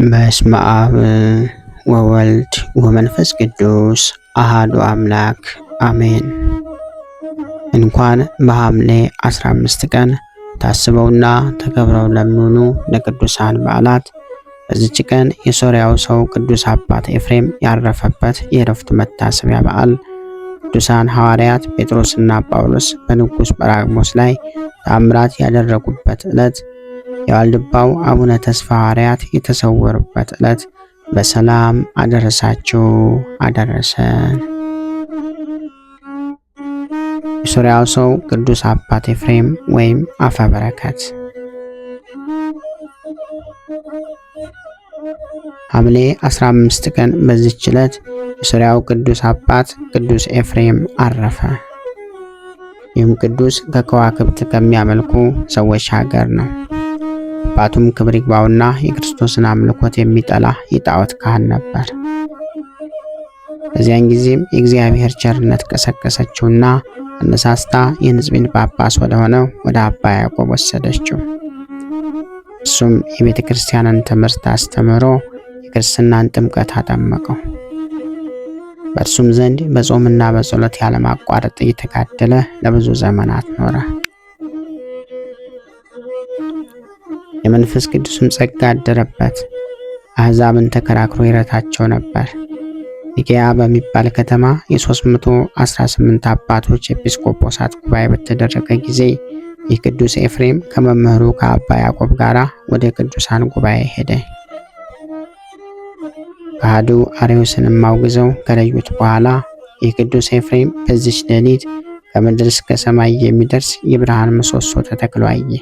በስመ አብ ወወልድ ወመንፈስ ቅዱስ አሃዱ አምላክ አሜን። እንኳን በሐምሌ 15 ቀን ታስበውና ተከብረው ለሚውሉ ለቅዱሳን በዓላት በዚች ቀን የሶርያው ሰው ቅዱስ አባት ኤፍሬም ያረፈበት የዕረፍቱ መታሰቢያ በዓል፣ ቅዱሳን ሐዋርያት ጴጥሮስና ጳውሎስ በንጉሥ ጰራቅሊጦስ ላይ ተአምራት ያደረጉበት ዕለት፣ የዋልድባው አቡነ ተስፋ ሐዋርያት የተሰወሩበት ዕለት። በሰላም አደረሳችሁ አደረሰን። የሶርያው ሰው ቅዱስ አባት ኤፍሬም ወይም አፈ በረከት። ሐምሌ 15 ቀን በዚች ዕለት የሶርያው ቅዱስ አባት ቅዱስ ኤፍሬም አረፈ። ይህም ቅዱስ ከከዋክብት ከሚያመልኩ ሰዎች ሀገር ነው። አባቱም ክብር ይግባውና የክርስቶስን አምልኮት የሚጠላ የጣዖት ካህን ነበር። በዚያን ጊዜም የእግዚአብሔር ቸርነት ቀሰቀሰችውና አነሳስታ የንጽቢን ጳጳስ ወደሆነው ወደ አባ ያዕቆብ ወሰደችው። እሱም የቤተ ክርስቲያንን ትምህርት አስተምሮ የክርስትናን ጥምቀት አጠመቀው። በእርሱም ዘንድ በጾምና በጸሎት ያለማቋረጥ እየተጋደለ ለብዙ ዘመናት ኖረ። የመንፈስ ቅዱስም ጸጋ አደረበት። አሕዛብን ተከራክሮ ይረታቸው ነበር። ኒቅያ በሚባል ከተማ የ318 አባቶች ኤጲስቆጶሳት ጉባኤ በተደረገ ጊዜ ይህ ቅዱስ ኤፍሬም ከመምህሩ ከአባ ያዕቆብ ጋር ወደ ቅዱሳን ጉባኤ ሄደ። ከሃዲው አርዮስንም አውግዘው ከለዩት በኋላ ይህ ቅዱስ ኤፍሬም በዚች ሌሊት ከምድር እስከ ሰማይ የሚደርስ የብርሃን ምሰሶ ተተክሎ አየ።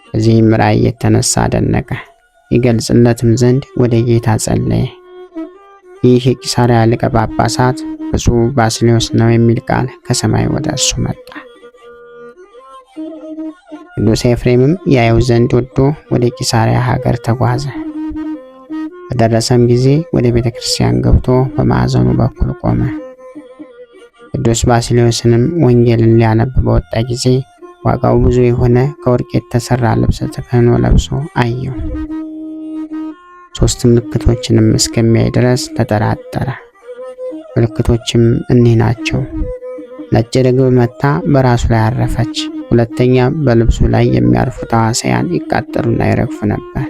በዚህም ራእይ የተነሳ አደነቀ። ይገልጽለትም ዘንድ ወደ ጌታ ጸለየ። ይህ የቂሳርያ ሊቀ ጳጳሳት ብፁዕ ባስልዮስ ነው የሚል ቃል ከሰማይ ወደ እርሱ መጣ። ቅዱስ ኤፍሬምም ያየው ዘንድ ወዶ ወደ ቂሳርያ ሀገር ተጓዘ። በደረሰም ጊዜ ወደ ቤተ ክርስቲያን ገብቶ በማዕዘኑ በኩል ቆመ። ቅዱስ ባስልዮስንም ወንጌልን ሊያነብ በወጣ ጊዜ ዋጋው ብዙ የሆነ ከወርቅ የተሰራ ልብስ ተክህኖ ለብሶ አየው። 3 ምልክቶችንም እስከሚያይ ድረስ ተጠራጠረ። ምልክቶችም እኒህ ናቸው። ነጭ ርግብ መታ በራሱ ላይ አረፈች። ሁለተኛ በልብሱ ላይ የሚያርፉ ተዋሳያን ይቃጠሉና ይረግፉ ነበር።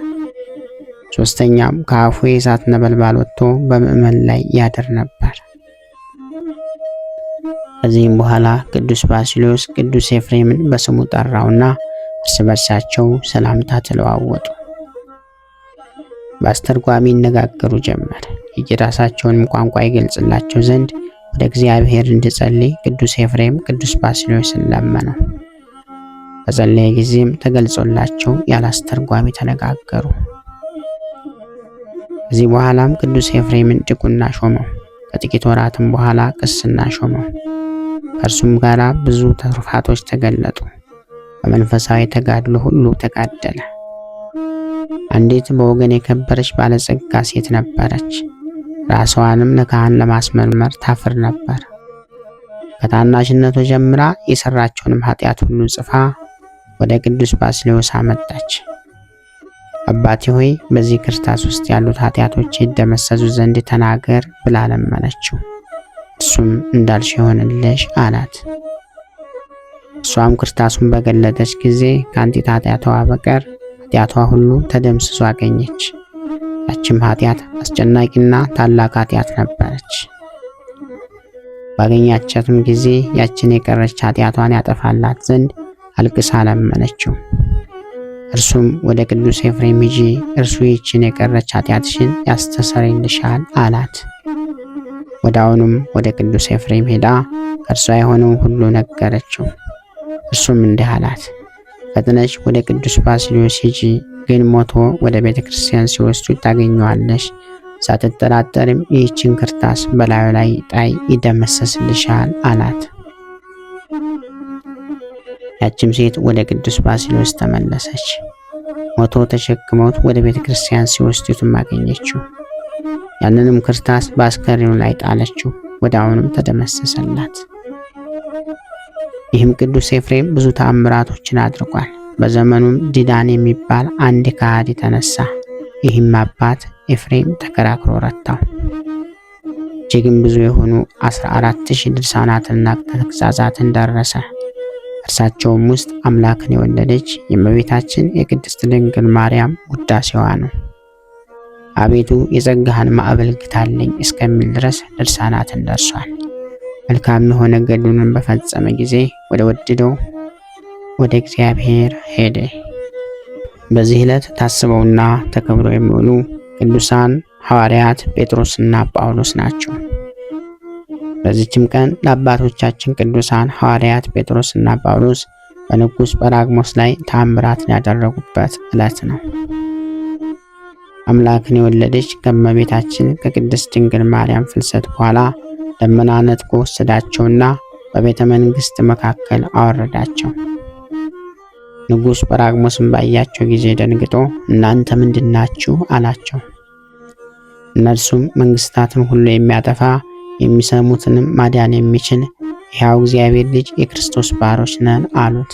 ሶስተኛም ከአፉ የእሳት ነበልባል ወጥቶ በምእመን ላይ ያድር ነበር። ከዚህም በኋላ ቅዱስ ባስልዮስ ቅዱስ ኤፍሬምን በስሙ ጠራውና እርስ በርሳቸው ሰላምታ ተለዋወጡ። በአስተርጓሚ ይነጋገሩ ጀመር። የየራሳቸውንም ቋንቋ ይገልጽላቸው ዘንድ ወደ እግዚአብሔር እንዲጸልይ ቅዱስ ኤፍሬም ቅዱስ ባስልዮስን ለመነው። በጸለየ ጊዜም ተገልጾላቸው ያለ አስተርጓሚ ተነጋገሩ። ከዚህ በኋላም ቅዱስ ኤፍሬምን ዲቁና ሾመው። ከጥቂት ወራትም በኋላ ቅስና ሾመው። ከእርሱም ጋር ብዙ ትሩፋቶች ተገለጡ። በመንፈሳዊ ተጋድሎ ሁሉ ተጋደለ። አንዲት በወገን የከበረች ባለጸጋ ሴት ነበረች። ራስዋንም ለካህን ለማስመርመር ታፍር ነበር። ከታናሽነቷ ጀምራ የሰራቸውንም ኃጢአት ሁሉ ጽፋ ወደ ቅዱስ ባስልዮስ አመጣች። አባቴ ሆይ በዚህ ክርታስ ውስጥ ያሉት ኃጢአቶች ይደመሰሱ ዘንድ ተናገር ብላ ለመነችው። እሱም እንዳልሽ ይሆንልሽ አላት። እሷም ክርታሱን በገለጠች ጊዜ ከአንዲት ኃጢአቷ በቀር ኃጢአቷ ሁሉ ተደምስሶ አገኘች። ያችም ኃጢአት አስጨናቂና ታላቅ ኃጢአት ነበረች። ባገኛቻትም ጊዜ ያችን የቀረች ኃጢአቷን ያጠፋላት ዘንድ አልቅሳ ለመነችው። እርሱም ወደ ቅዱስ ኤፍሬም ሂጂ፣ እርሱ ይችን የቀረች ኃጢአትሽን ያስተሰርይልሻል አላት። ወዲያውኑም ወደ ቅዱስ ኤፍሬም ሄዳ ከእርሷ የሆነውን ሁሉ ነገረችው። እርሱም እንዲህ አላት፣ ፈጥነሽ ወደ ቅዱስ ባስልዮስ ሂጂ፣ ግን ሞቶ ወደ ቤተ ክርስቲያን ሲወስዱ ታገኘዋለሽ። ሳትጠራጠርም ይህችን ክርታስ በላዩ ላይ ጣይ፣ ይደመሰስልሻል አላት። ያችም ሴት ወደ ቅዱስ ባስልዮስ ተመለሰች። ሞቶ ተሸክመውት ወደ ቤተ ክርስቲያን ሲወስዱትም አገኘችው። ያንንም ክርታስ በአስከሬኑ ላይ ጣለችው። ወዲያውኑም ተደመሰሰላት። ይህም ቅዱስ ኤፍሬም ብዙ ተአምራቶችን አድርጓል። በዘመኑም ዲዳን የሚባል አንድ ከሃዲ ተነሳ። ይህም አባት ኤፍሬም ተከራክሮ ረታው። እጅግም ብዙ የሆኑ 14,000 ድርሳናትንና ተግሳጻትን ደረሰ። እርሳቸውም ውስጥ አምላክን የወለደች የእመቤታችን የቅድስት ድንግል ማርያም ውዳሴዋ ነው። አቤቱ የጸጋህን ማዕበል ግታልኝ እስከሚል ድረስ ድርሳናትን ደርሷል። መልካም የሆነ ገድሉንም በፈጸመ ጊዜ ወደ ወደደው ወደ እግዚአብሔር ሄደ። በዚህ ዕለት ታስበውና ተከብረው የሚውሉ ቅዱሳን ሐዋርያት ጴጥሮስና ጳውሎስ ናቸው። በዚህችም ቀን ለአባቶቻችን ቅዱሳን ሐዋርያት ጴጥሮስና ጳውሎስ በንጉሥ ጰራቅሞስ ላይ ተአምራትን ያደረጉበት ዕለት ነው። አምላክን የወለደች ከእመቤታችን ከቅድስት ድንግል ማርያም ፍልሰት በኋላ ደመና ነጥቆ ወሰዳቸውና በቤተ መንግሥት መካከል አወረዳቸው። ንጉሥ ጰራቅሞስን ባያቸው ጊዜ ደንግጦ እናንተ ምንድናችሁ አላቸው። እነርሱም መንግስታትን ሁሉ የሚያጠፋ የሚሰሙትንም ማዳን የሚችል ሕያው እግዚአብሔር ልጅ የክርስቶስ ባሮች ነን አሉት።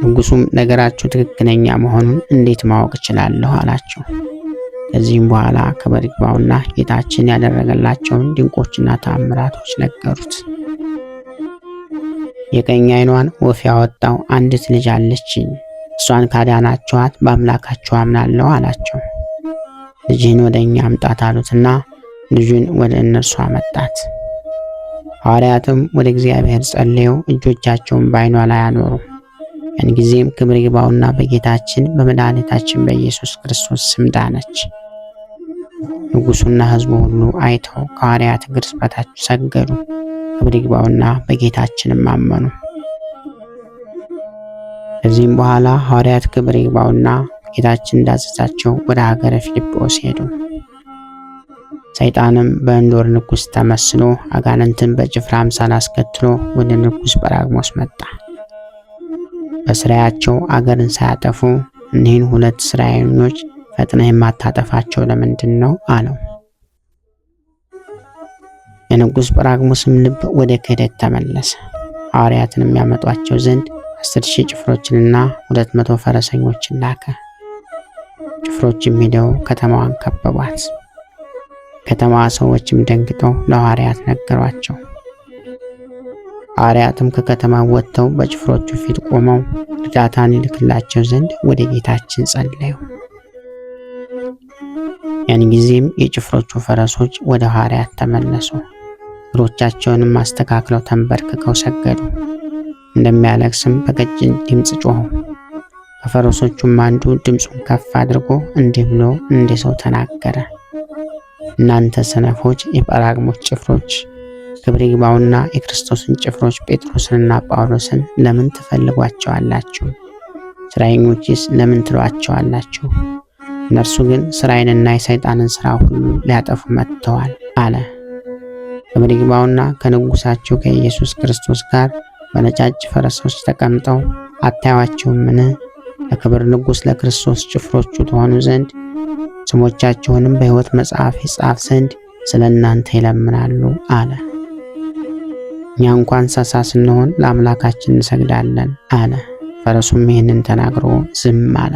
ንጉሡም ነገራችሁ ትክክለኛ መሆኑን እንዴት ማወቅ እችላለሁ አላቸው። ከዚህም በኋላ ክብር ይግባውና ጌታችን ያደረገላቸውን ድንቆችና ተአምራቶች ነገሩት። የቀኝ ዓይኗን ወፍ ያወጣው አንዲት ልጅ አለችኝ፣ እሷን ካዳናችኋት በአምላካችሁ አምናለሁ አላቸው። ልጅህን ወደ እኛ አምጣት አሉትና ልጁን ወደ እነርሱ አመጣት። ሐዋርያትም ወደ እግዚአብሔር ጸልየው እጆቻቸውን በዓይኗ ላይ አኖሩ። ያን ጊዜም ክብር ይግባውና በጌታችን በመድኃኒታችን በኢየሱስ ክርስቶስ ስም ዳነች። ንጉሡና ሕዝቡ ሁሉ አይተው ከሐዋርያት እግር በታች ሰገዱ። ክብር ይግባውና በጌታችንም አመኑ። ከዚህም በኋላ ሐዋርያት ክብር ይግባውና ጌታችን እንዳዘዛቸው ወደ ሀገረ ፊልጵዎስ ሄዱ። ሰይጣንም በእንዶር ንጉሥ ተመስሎ አጋንንትን በጭፍራ አምሳል አስከትሎ ወደ ንጉሥ ጰራቅሞስ መጣ። በስራያቸው አገርን ሳያጠፉ እኒህን 2 ስራየኞች ፈጥነህ የማታጠፋቸው ለምንድን ነው አለው። የንጉሥ ጰራቅሞስም ልብ ወደ ክህደት ተመለሰ። ሐዋርያትን የሚያመጧቸው ዘንድ 10,000 ጭፍሮችንና 200 ፈረሰኞችን ላከ። ጭፍሮችም ሄደው ከተማዋን ከበቧት። ከተማዋ ሰዎችም ደንግጠው ለሐዋርያት ነገሯቸው። ሐዋርያትም ከከተማ ወጥተው በጭፍሮቹ ፊት ቆመው እርዳታን ይልክላቸው ዘንድ ወደ ጌታችን ጸለዩ። ያን ጊዜም የጭፍሮቹ ፈረሶች ወደ ሐዋርያት ተመለሱ። እግሮቻቸውንም አስተካክለው ተንበርክከው ሰገዱ። እንደሚያለቅስም በቀጭን ድምፅ ጮኹ። ከፈረሶቹም አንዱ ድምፁን ከፍ አድርጎ እንዲህ ብሎ እንደ ሰው ተናገረ። እናንተ ሰነፎች የጰራቅሞስ ጭፍሮች፣ ክብር ይግባውና የክርስቶስን ጭፍሮች ጴጥሮስንና ጳውሎስን ለምን ትፈልጓቸዋላችሁ? ስራየኞችስ ለምን ትሏቸዋላችሁ? እነርሱ ግን ስራዬንና የሰይጣንን ስራ ሁሉ ሊያጠፉ መጥተዋል አለ። ክብር ይግባውና ከንጉሳቸው ከኢየሱስ ክርስቶስ ጋር በነጫጭ ፈረሶች ተቀምጠው አታዩአቸውምን? ለክብር ንጉሥ ለክርስቶስ ጭፍሮቹ ትሆኑ ዘንድ ስሞቻቸውንም በሕይወት መጽሐፍ ይጻፍ ዘንድ ስለ እናንተ ይለምናሉ አለ። እኛ እንኳን እንስሳ ስንሆን ለአምላካችን እንሰግዳለን አለ። ፈረሱም ይህንን ተናግሮ ዝም አለ።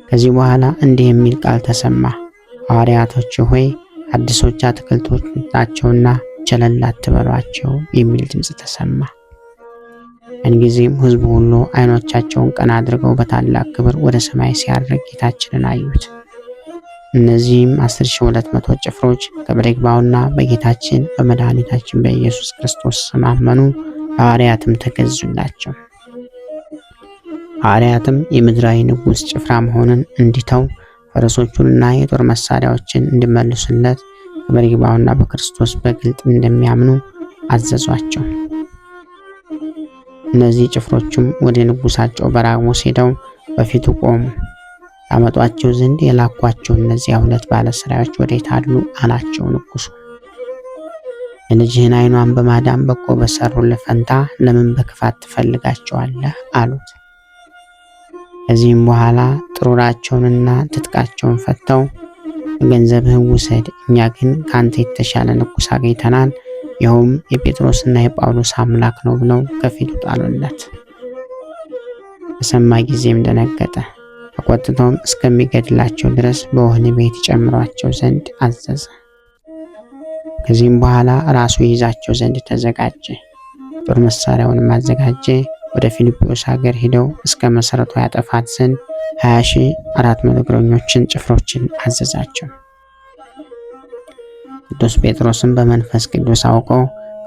ከዚህ በኋላ እንዲህ የሚል ቃል ተሰማ። ሐዋርያቶች ሆይ አዲሶች አትክልቶች ናቸውና ቸለል አትበሏቸው የሚል ድምፅ ተሰማ። ያን ጊዜም ሕዝቡ ሁሉ ዓይኖቻቸውን ቀና አድርገው በታላቅ ክብር ወደ ሰማይ ሲያርግ ጌታችንን አዩት። እነዚህም 10,200 ጭፍሮች ክብር ይግባውና በጌታችን በመድኃኒታችን በኢየሱስ ክርስቶስ ስም አመኑ። ሐዋርያትም ተገዙላቸው። ሐዋርያትም የምድራዊ ንጉሥ ጭፍራ መሆኑን እንዲተው ፈረሶቹንና የጦር መሳሪያዎችን እንዲመልሱለት ክብር ይግባውና በክርስቶስ በግልጥ እንደሚያምኑ አዘዟቸው። እነዚህ ጭፍሮችም ወደ ንጉሳቸው ጰራቅሞስ ሄደው በፊቱ ቆሙ። ያመጧቸው ዘንድ የላኳቸው እነዚያ 2 ባለስራዮች ወዴት አሉ አላቸው። ንጉሡ የልጅህን ዓይኗን በማዳን በጎ በሰሩልህ ፈንታ ለምን በክፋት ትፈልጋቸዋለህ አሉት። ከዚህም በኋላ ጥሩራቸውንና ትጥቃቸውን ፈተው ገንዘብህን ውሰድ፣ እኛ ግን ካንተ የተሻለ ንጉሥ አግኝተናል፣ ይኸውም የጴጥሮስና የጳውሎስ አምላክ ነው ብለው ከፊቱ ጣሉለት። በሰማ ጊዜም ደነገጠ። ተቆጥተውም እስከሚገድላቸው ድረስ በወህኒ ቤት ይጨምሯቸው ዘንድ አዘዘ። ከዚህም በኋላ ራሱ ይይዛቸው ዘንድ ተዘጋጀ። ጦር መሳሪያውንም አዘጋጀ። ወደ ፊልጵዎስ ሀገር ሄደው እስከ መሰረቱ ያጠፋት ዘንድ 20,400 እግረኞችን ጭፍሮችን አዘዛቸው። ቅዱስ ጴጥሮስም በመንፈስ ቅዱስ አውቆ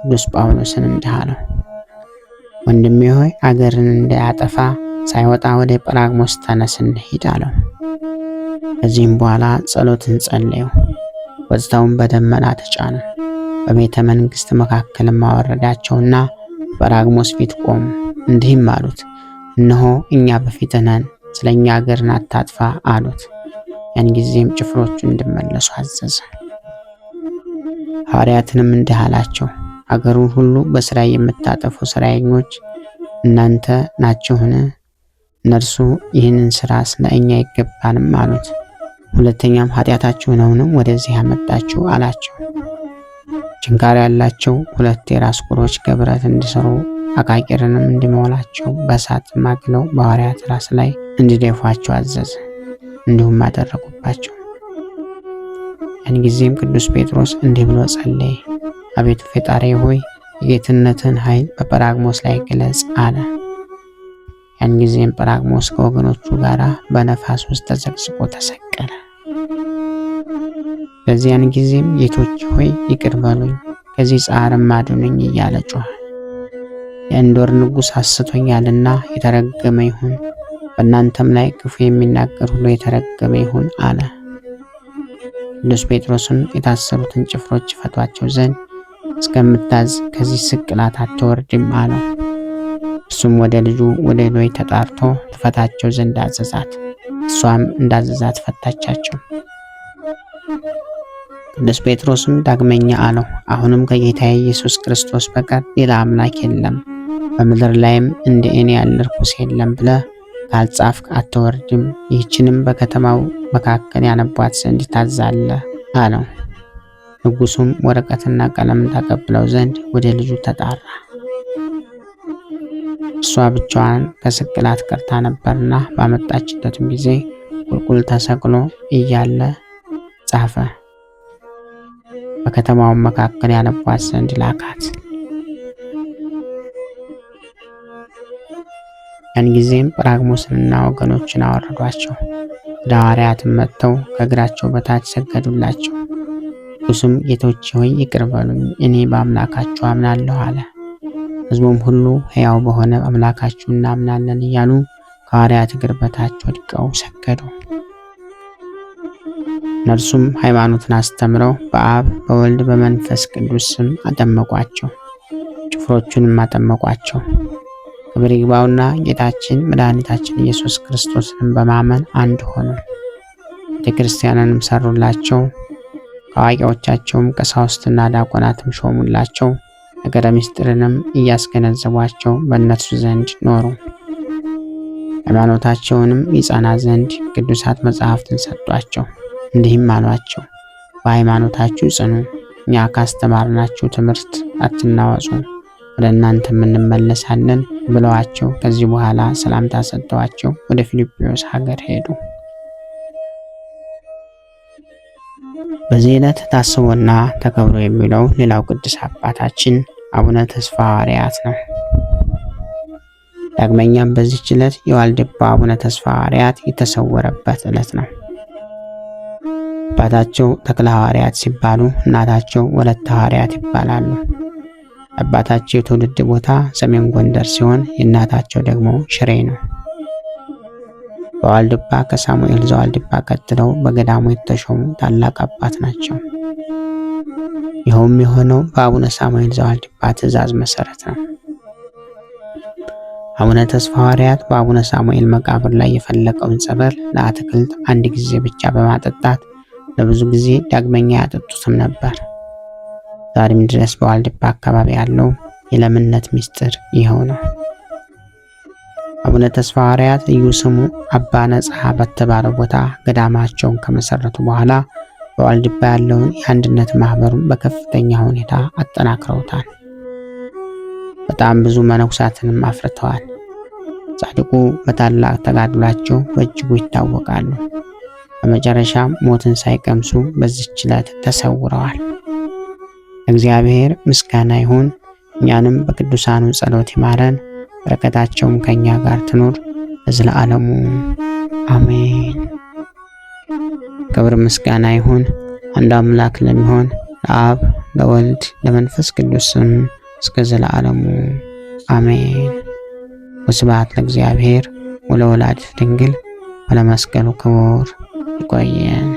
ቅዱስ ጳውሎስን እንዲህ አለው፣ ወንድሜ ሆይ አገርን እንዳያጠፋ ሳይወጣ ወደ ጰራቅሊጦስ ተነስ እንሂድ አለው። ከዚህም በኋላ ጸሎትን ጸለዩ። ወጥተውም በደመና ተጫኑ። በቤተ መንግስት መካከልም አወረዳቸውና በጰራቅሊጦስ ፊት ቆሙ። እንዲህም አሉት፣ እነሆ እኛ በፊትህ ነን፣ ስለኛ አገርን አታጥፋ አሉት። ያን ጊዜም ጭፍሮቹ እንዲመለሱ አዘዘ። ሐዋርያትንም እንዲህ አላቸው፣ አገሩን ሁሉ በስራ የምታጠፉ ስራየኞች እናንተ ናችሁን? እነርሱ ይህንን ስራ ስለ እኛ አይገባንም አሉት። ሁለተኛም ኃጢአታችሁ ነውን ወደዚህ ያመጣችሁ አላቸው። ችንካር ያላቸው 2 የራስ ቁሮች ከብረት እንዲሰሩ አቃቂርንም እንዲሞላቸው በእሳት ማግለው በሐዋርያት ራስ ላይ እንዲደፏቸው አዘዘ። እንዲሁም አደረጉባቸው። ያን ጊዜም ቅዱስ ጴጥሮስ እንዲህ ብሎ ጸለየ፣ አቤቱ ፈጣሪ ሆይ የጌትነትን ኃይል በጰራቅሊጦስ ላይ ግለጽ አለ። ያን ጊዜም ጰራቅሊጦስ ከወገኖቹ ጋር በነፋስ ውስጥ ተዘቅዝቆ ተሰቀለ። በዚያን ጊዜም ጌቶች ሆይ ይቅር በሉኝ፣ ከዚህ ጻርም አድኑኝ እያለ ጮኸ። የእንዶር ንጉሥ አስቶኛልና የተረገመ ይሁን፣ በእናንተም ላይ ክፉ የሚናገር ሁሉ የተረገመ ይሁን አለ። ቅዱስ ጴጥሮስን የታሰሩትን ጭፍሮች ፈቷቸው ዘንድ እስከምታዝ ከዚህ ስቅላት አትወርድም አለው። እርሱም ወደ ልጁ ወደ ሎይ ተጣርቶ ትፈታቸው ዘንድ አዘዛት። እሷም እንዳዘዛት ፈታቻቸው። ቅዱስ ጴጥሮስም ዳግመኛ አለው፣ አሁንም ከጌታዬ ኢየሱስ ክርስቶስ በቀር ሌላ አምላክ የለም፣ በምድር ላይም እንደ እኔ ያለ ርኩስ የለም ብለህ ካልጻፍክ አትወርድም። ይህችንም በከተማው መካከል ያነቧት ዘንድ ታዛለህ አለው። ንጉሡም ወረቀትና ቀለም ታቀብለው ዘንድ ወደ ልጁ ተጣራ። እሷ ብቻዋን ከስቅላት ቀርታ ነበርና ባመጣችበትም ጊዜ ቁልቁል ተሰቅሎ እያለ ጻፈ። በከተማው መካከል ያነቧት ዘንድ ላካት። ያን ጊዜም ጰራቅሊጦስንና ወገኖችን አወረዷቸው። ወደ ሐዋርያትም መጥተው ከእግራቸው በታች ሰገዱላቸው። ንጉሡም ጌቶች ሆይ ይቅር በሉኝ፣ እኔ በአምላካችሁ አምናለሁ አለ። ሕዝቡም ሁሉ ሕያው በሆነ አምላካችሁ እናምናለን እያሉ ከሐዋርያት እግር በታች ወድቀው ሰገዱ። እነርሱም ሃይማኖትን አስተምረው በአብ በወልድ በመንፈስ ቅዱስ ስም አጠመቋቸው። ጭፍሮቹንም አጠመቋቸው። ክብር ይግባውና ጌታችን መድኃኒታችን ኢየሱስ ክርስቶስን በማመን አንድ ሆኑ። ቤተ ክርስቲያንንም ሰሩላቸው። ከአዋቂዎቻቸውም ቀሳውስትና ዲያቆናትም ሾሙላቸው። ነገረ ምስጢርንም እያስገነዘቧቸው በእነርሱ ዘንድ ኖሩ። ሃይማኖታቸውንም ይጸና ዘንድ ቅዱሳት መጻሕፍትን ሰጧቸው። እንዲህም አሏቸው፣ በሃይማኖታችሁ ጽኑ፣ እኛ ካስተማርናችሁ ትምህርት አትናወጹ፣ ወደ እናንተም እንመለሳለን ብለዋቸው ከዚህ በኋላ ሰላምታ ሰጥተዋቸው ወደ ፊልጵዎስ ሀገር ሄዱ። በዚህ ዕለት ታስቦና ተከብሮ የሚውለው ሌላው ቅዱስ አባታችን አቡነ ተስፋ ሐዋርያት ነው። ዳግመኛም በዚህች ዕለት የዋልድባ አቡነ ተስፋ ሐዋርያት የተሰወረበት ዕለት ነው። አባታቸው ተክለ ሐዋርያት ሲባሉ እናታቸው ወለተ ሐዋርያት ይባላሉ። አባታቸው የትውልድ ቦታ ሰሜን ጎንደር ሲሆን የእናታቸው ደግሞ ሽሬ ነው። በዋልድባ ከሳሙኤል ዘዋልድባ ቀጥለው በገዳሙ የተሾሙ ታላቅ አባት ናቸው። ይኸውም የሆነው በአቡነ ሳሙኤል ዘዋልድባ ትእዛዝ መሰረት ነው። አቡነ ተስፋ ሐዋርያት በአቡነ ሳሙኤል መቃብር ላይ የፈለቀውን ጸበል ለአትክልት አንድ ጊዜ ብቻ በማጠጣት ለብዙ ጊዜ ዳግመኛ ያጠጡትም ነበር። ዛሬም ድረስ በዋልድባ አካባቢ ያለው የለምነት ምስጢር ይኸው ነው። አቡነ ተስፋ ሐዋርያት ልዩ ስሙ አባ ነጽሐ በተባለው ቦታ ገዳማቸውን ከመሰረቱ በኋላ በዋልድባ ያለውን የአንድነት ማህበሩን በከፍተኛ ሁኔታ አጠናክረውታል። በጣም ብዙ መነኩሳትንም አፍርተዋል። ጻድቁ በታላቅ ተጋድሏቸው በእጅጉ ይታወቃሉ። በመጨረሻም ሞትን ሳይቀምሱ በዚህች ዕለት ተሰውረዋል። እግዚአብሔር ምስጋና ይሁን። እኛንም በቅዱሳኑ ጸሎት ይማረን፣ በረከታቸውም ከኛ ጋር ትኑር ለዘላለሙ አሜን። ክብር ምስጋና ይሁን አንድ አምላክ ለሚሆን ለአብ ለወልድ ለመንፈስ ቅዱስም እስከ ዘላለሙ አሜን። ወስብሐት ለእግዚአብሔር ወለወላዲቱ ድንግል ወለመስቀሉ ክቡር። ይቆየን።